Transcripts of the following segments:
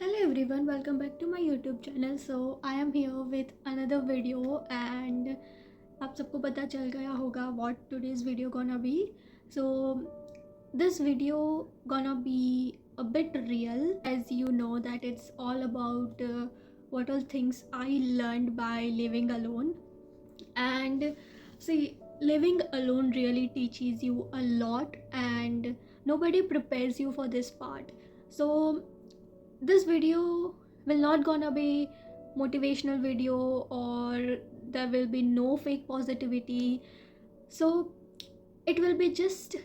Hello everyone, welcome back to my YouTube channel. So I am here with another video and आप सबको पता चल गया होगा what today's video gonna be. So this video gonna be a bit real, as you know that it's all about what all things I learned by living alone. And see, living alone really teaches you a lot and nobody prepares you for this part. So this video will not gonna be motivational video, or there will be no fake positivity. So it will be just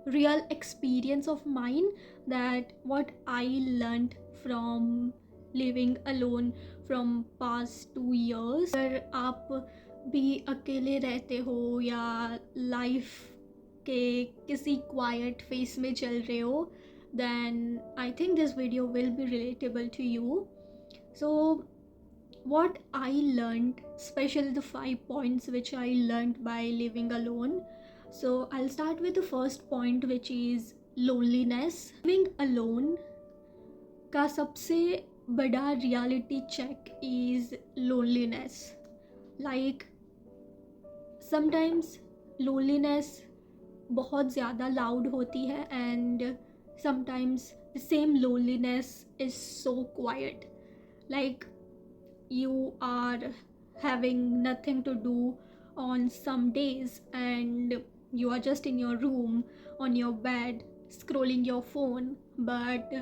real experience of mine, that what I learned from living alone from past 2 years. अगर आप भी अकेले रहते हो या life के किसी quite face में चल रहे हो, then I think this video will be relatable to you. So what I learned, especially the 5 points which I learned by living alone. So I'll start with the first point, which is loneliness. Living alone का सबसे बड़ा reality check is loneliness. Like sometimes loneliness बहुत ज़्यादा loud होती है, and sometimes the same loneliness is so quiet. Like you are having nothing to do on some days and you are just in your room on your bed scrolling your phone, but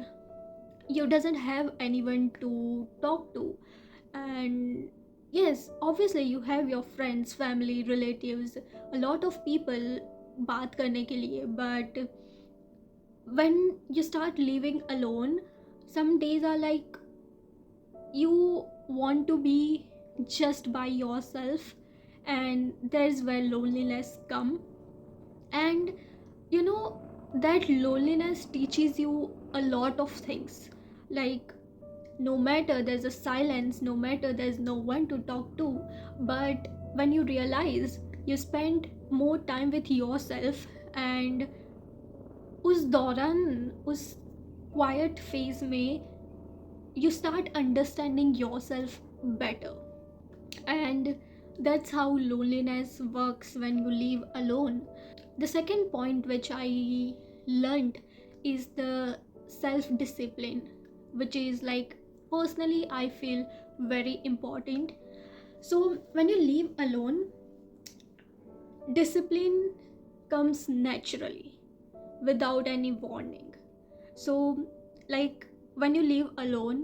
you doesn't have anyone to talk to. And yes, obviously you have your friends, family, relatives, a lot of people बात करने के लिए, but when you start living alone, some days are like you want to be just by yourself, and there's where loneliness come. And you know that loneliness teaches you a lot of things. Like no matter there's a silence, no matter there's no one to talk to, but when you realize you spend more time with yourself, and उस दौरान उस quite phase में you start understanding yourself better. And that's how loneliness works when you live alone. The second point which I learned is the self discipline, which is like personally I feel very important. So when you live alone, discipline comes naturally without any warning. So like when you live alone,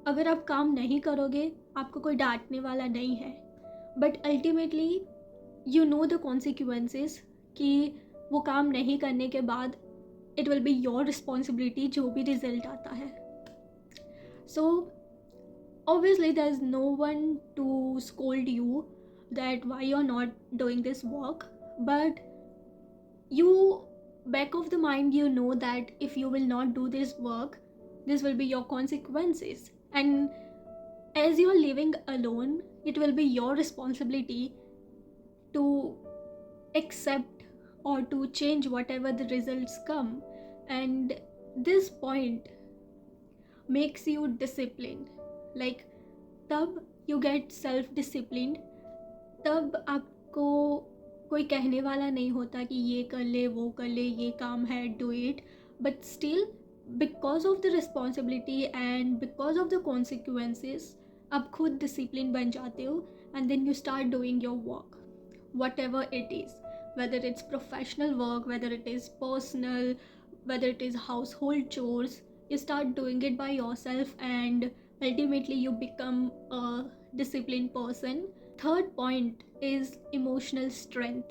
अगर आप काम नहीं करोगे आपको कोई डांटने वाला नहीं है, but ultimately you know the consequences कि वो काम नहीं करने के बाद it will be your responsibility जो भी रिजल्ट आता है. सो obviously there's no one to scold you that why you're not doing this work, but you back of the mind you know that if you will not do this work, this will be your consequences. And as you're living alone, it will be your responsibility to accept or to change whatever the results come. And this point makes you disciplined. Like तब you get self disciplined, तब आपको कोई कहने वाला नहीं होता कि ये कर ले वो कर ले, ये काम है, do it. But still because of the responsibility and because of the consequences आप खुद डिसिप्लिन बन जाते हो, and then you start doing your work whatever it is, whether it's professional work, whether it is personal, whether it is household chores. You start doing it by yourself, and ultimately you become a disciplined person. Third point is emotional strength.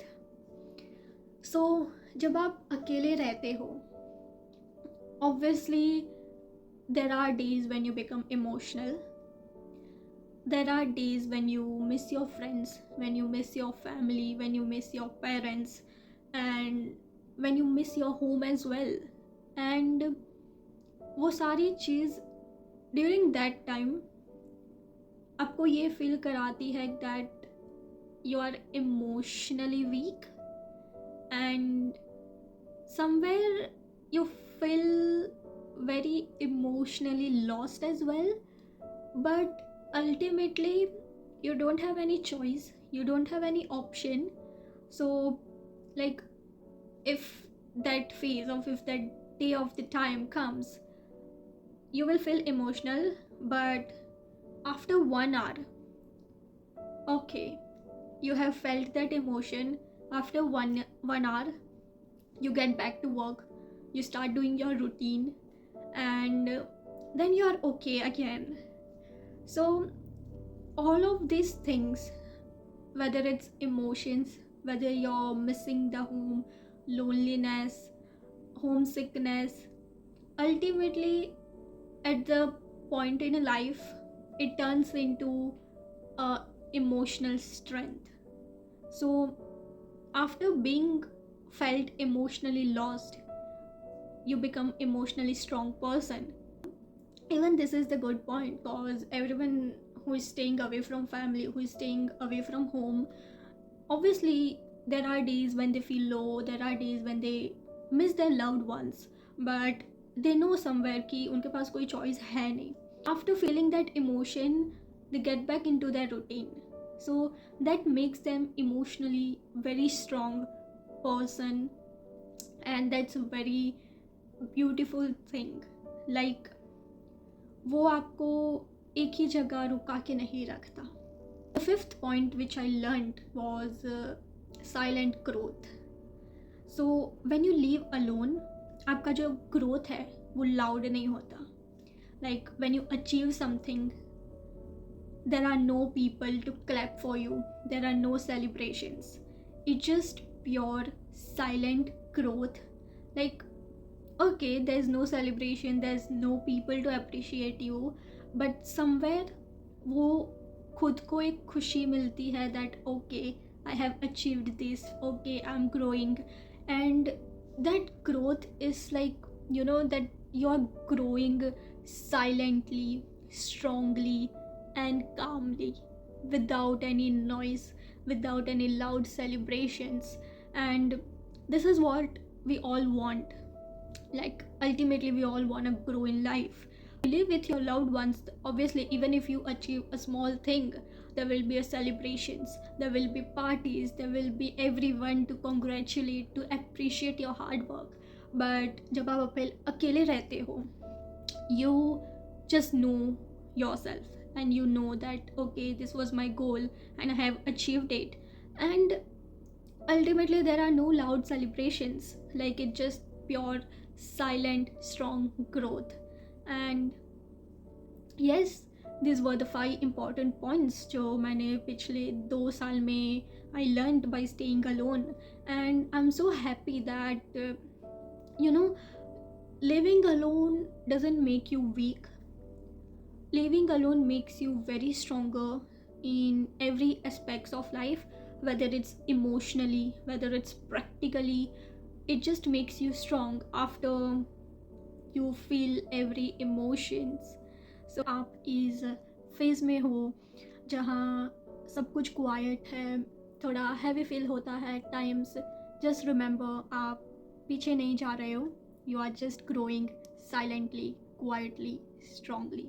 So जब आप अकेले रहते हो, obviously there are days when you become emotional. There are days when you miss your friends, when you miss your family, when you miss your parents, and when you miss your home as well. And वो सारी चीज़ during that time आपको ये feel कराती है that you are emotionally weak, and somewhere you feel very emotionally lost as well, but ultimately you don't have any choice, you don't have any option. So like, if that phase of if that day of the time comes, you will feel emotional, but after 1 hour, okay, you have felt that emotion. After one hour, you get back to work, you start doing your routine, and then you are okay again. So all of these things, whether it's emotions, whether you're missing the home, loneliness, homesickness, ultimately at the point in a life, it turns into emotional strength. So after being felt emotionally lost, you become emotionally strong person. Even this is the good point, because everyone who is staying away from family, who is staying away from home, obviously there are days when they feel low, there are days when they miss their loved ones, but they know somewhere कि उनके पास कोई choice है नहीं. After feeling that emotion, they get back into their routine. So that makes them emotionally very strong person, and that's a very beautiful thing. Like, वो आपको एक ही जगह रुका के नहीं रखता. The fifth point which I learned was silent growth. So when you live alone, आपका जो growth है वो loud नहीं होता. Like when you achieve something, there are no people to clap for you, there are no celebrations. It's just pure silent growth. Like, okay, there's no celebration, there's no people to appreciate you, but somewhere वो खुद को एक खुशी मिलती है that okay, I have achieved this, okay, I'm growing. And that growth is like, you know, that you're growing silently, strongly, and calmly, without any noise, without any loud celebrations. And this is what we all want. Like, ultimately we all want to grow in life. You live with your loved ones, obviously even if you achieve a small thing, there will be a celebrations, there will be parties, there will be everyone to congratulate, to appreciate your hard work. But जब आप अकेले रहते हो, you just know yourself, and you know that okay, this was my goal and I have achieved it. And ultimately there are no loud celebrations, like it's just pure silent strong growth. And yes, these were the 5 important points जो मैंने पिछले 2 साल में I learned by staying alone. And I'm so happy that you know, living alone doesn't make you weak. Living alone makes you very stronger in every aspects of life, whether it's emotionally, whether it's practically. It just makes you strong after you feel every emotions. So आप इस phase में हो जहाँ सब कुछ quite है, थोड़ा heavy feel होता है टाइम्स, जस्ट रिमेंबर आप पीछे नहीं जा रहे हो, you are just growing silently, quietly, strongly.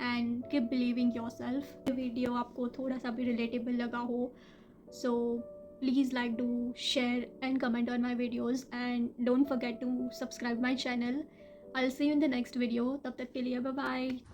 And keep believing yourself. Video आपको थोड़ा सा भी रिलेटेबल लगा हो, so please like, do, share and comment on my videos, and don't forget to subscribe my channel. I'll see you in the next video. तब तक के लिए bye bye.